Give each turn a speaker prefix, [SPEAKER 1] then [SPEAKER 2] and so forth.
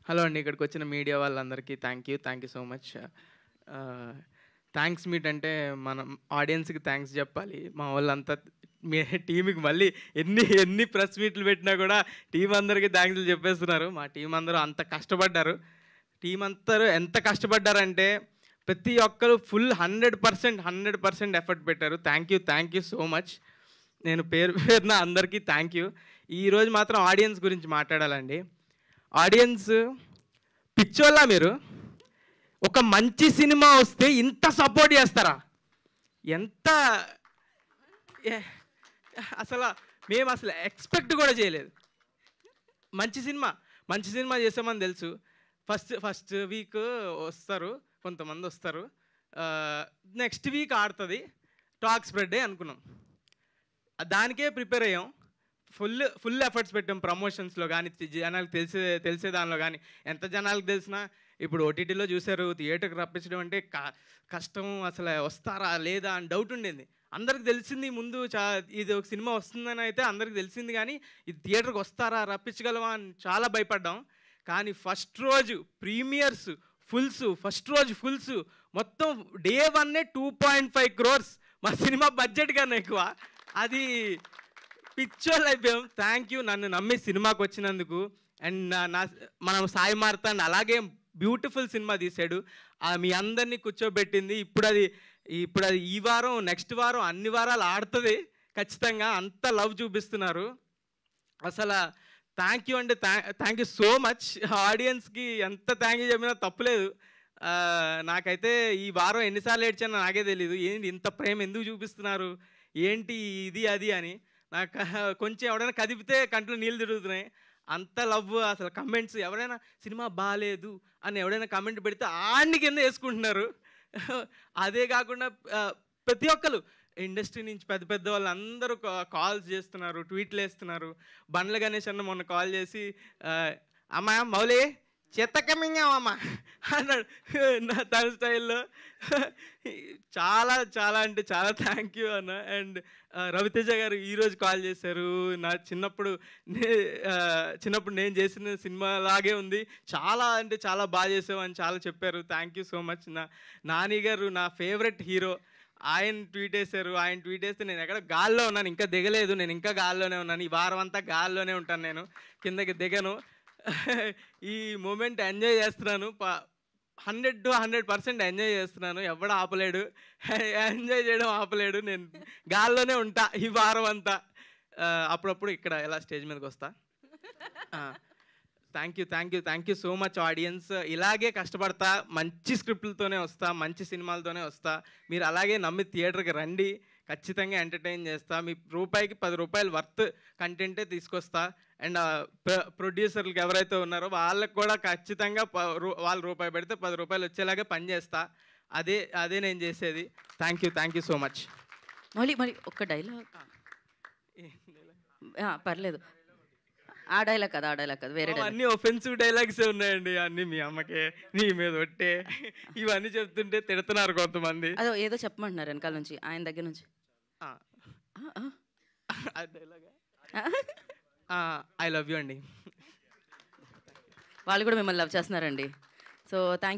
[SPEAKER 1] Hello అండి. ఇక్కడికొచ్చిన media వాళ్ళందరికీ thank you so much. Thanks meet అంటే మనం ఆడియన్స్‌కి థాంక్స్ జెప్పాలి. మా వోళ్ళంతా మీ టీమ్‌కి మళ్ళీ ఎన్ని ప్రెస్ మీట్లు పెట్టినా గూడా టీమ్ అందరికి థాంక్స్‌లు చెప్పేస్తున్నారు. మా టీమ్ అందరూ అంత కష్టపడ్డారు. టీమ్ అందరూ ఎంత కష్టపడ్డారంటే ప్రతి ఒక్కరు ఫుల్ 100% ఎఫర్ట్ పెట్టారు. Thank you so much. నేను పేరు పేరున అందరికీ థ్యాంక్ యూ. ఈరోజు మాత్రం ఆడియన్స్ గురించి మాట్లాడాలండి. ఆడియన్స్ పిచ్చోళ్ళా మీరు? ఒక మంచి సినిమా వస్తే ఇంత సపోర్ట్ చేస్తారా? ఎంత ఏ అసల మేము అసలు ఎక్స్‌పెక్ట్ కూడా చేయలేదు. మంచి సినిమా చేసామని తెలుసు. ఫస్ట్ వీక్ వస్తారు, కొంతమందొస్తారు. నెక్స్ట్ వీక్ ఆడతది. టాక్ స్ప్రెడ్డే అనుకున్నాం. దానికే ప్రిపేర్ అయ్యాం. ఫుల్ ఎఫర్ట్స్ పెట్టాం ప్రమోషన్స్‌లో గానీ, జనాలకు తెలిసే దానిలో గానీ. ఎంత జనాలకు తెలిసినా ఇప్పుడు ఓటీటీలో చూసారు. థియేటర్‌కి రప్పించడం అంటే కష్టం. అసలు వస్తారా లేదా అని డౌట్ ఉండేది. అందరికి తెలిసింది ముందు ఇది ఒక సినిమా వస్తుందని అయితే అందరికి తెలిసింది గానీ, ఇది థియేటర్‌కి వస్తారా, రప్పించగలమా అని చాలా భయపడ్డాం. కానీ ఫస్ట్ రోజు ప్రీమియర్స్, ఫుల్స్ మొత్తం డే 1 2.5 crores మా సినిమా బడ్జెట్ కన్నా ఎక్కువ. అది పిచ్చోళ్ళు అయిపోయాం. థ్యాంక్ యూ నన్ను నమ్మి సినిమాకి వచ్చినందుకు. అండ్ మనం సాయి మార్తాండ్ అలాగే బ్యూటిఫుల్ సినిమా తీశాడు. మీ అందరినీ కూర్చోబెట్టింది. ఇప్పుడు అది ఈ వారం, నెక్స్ట్ వారం అన్ని వారాలు ఆడుతుంది ఖచ్చితంగా. అంత లవ్ చూపిస్తున్నారు. అసలు థ్యాంక్ యూ అంటే థ్యాంక్ యూ సో మచ్. ఆడియన్స్కి ఎంత థ్యాంక్ యూ చెప్పినా తప్పులేదు. నాకైతే ఈ వారం ఎన్నిసార్లు ఏడ్చానో నాకే తెలీదు. ఏంటి ఇంత ప్రేమ ఎందుకు చూపిస్తున్నారు, ఏంటి ఇది అది అని. నాకు కొంచెం ఎవడైనా కదిపితే కంట్లో నీళ్ళు తిరుగుతున్నాయి. అంత లవ్. అసలు కమెంట్స్ ఎవరైనా సినిమా బాలేదు అని ఎవడైనా కమెంట్ పెడితే ఆడిని కింద వేసుకుంటున్నారు. అదే కాకుండా ప్రతి ఒక్కరు ఇండస్ట్రీ నుంచి పెద్ద వాళ్ళందరూ కాల్స్ చేస్తున్నారు, ట్వీట్లు వేస్తున్నారు. బండ్ల గణేష్ అన్న మొన్న కాల్ చేసి అమ్మా మౌలి చెత్తకమింగామమ్మా అన్నాడు తన స్టైల్లో. చాలా అంటే చాలా థ్యాంక్ యూ అన్న. అండ్ రవితేజ గారు ఈరోజు కాల్ చేశారు. నా చిన్నప్పుడు నేను చేసిన సినిమా లాగే ఉంది, చాలా అంటే చాలా బాగా చేసావు అని చాలా చెప్పారు. Thank you so much. Nani గారు నా ఫేవరెట్ హీరో. ఆయన ట్వీట్ వేశారు. ఆయన ట్వీట్ వేస్తే నేను ఎక్కడ గాల్లో ఉన్నాను, ఇంకా దిగలేదు. నేను ఇంకా గాల్లోనే ఉన్నాను. ఈ వారం అంతా గాల్లోనే ఉంటాను, నేను కిందకి దిగను. ఈ మూమెంట్ ఎంజాయ్ చేస్తున్నాను. 100% ఎంజాయ్ చేస్తున్నాను. ఎవడు ఆపలేడు. ఎంజాయ్ చేయడం ఆపలేడు. నేను గాల్లోనే ఉంటా ఈ వారం అంతా. అప్పుడప్పుడు ఇక్కడ ఎలా స్టేజ్ మీదకి వస్తా. Thank you so much audience. ఇలాగే కష్టపడతా, మంచి స్క్రిప్ట్లతోనే వస్తా, మంచి సినిమాలతోనే వస్తా. మీరు అలాగే నమ్మి థియేటర్కి రండి. ఖచ్చితంగా ఎంటర్టైన్ చేస్తా. మీ రూపాయికి 10 రూపాయలు వర్త్ కంటెంటే తీసుకొస్తా. అండ్ ప్రొడ్యూసర్లకు ఎవరైతే ఉన్నారో వాళ్ళకి కూడా ఖచ్చితంగా వాళ్ళు రూపాయి పెడితే 10 రూపాయలు వచ్చేలాగా పనిచేస్తా. అదే నేను చేసేది. Thank you so much.
[SPEAKER 2] మళ్ళీ ఒక్క డైలాగ్ పర్లేదు. ఆ డైలాగ్ కదా వేరే డైలాగ్.
[SPEAKER 1] అన్ని ఒఫెన్సివ్ డైలాగ్స్ ఉన్నాయండి. అన్ని మీ అమ్మకే, నీ మీద ఒట్టే, ఇవన్నీ చెప్తుంటే తిడుతున్నారు కొంతమంది.
[SPEAKER 2] అదో ఏదో చెప్పమంటున్నారు వెనకాల నుంచి, ఆయన దగ్గర నుంచి.
[SPEAKER 1] ఐ లవ్ యూ అండి.
[SPEAKER 2] వాళ్ళు కూడా మిమ్మల్ని లవ్ చేస్తున్నారండి. So thank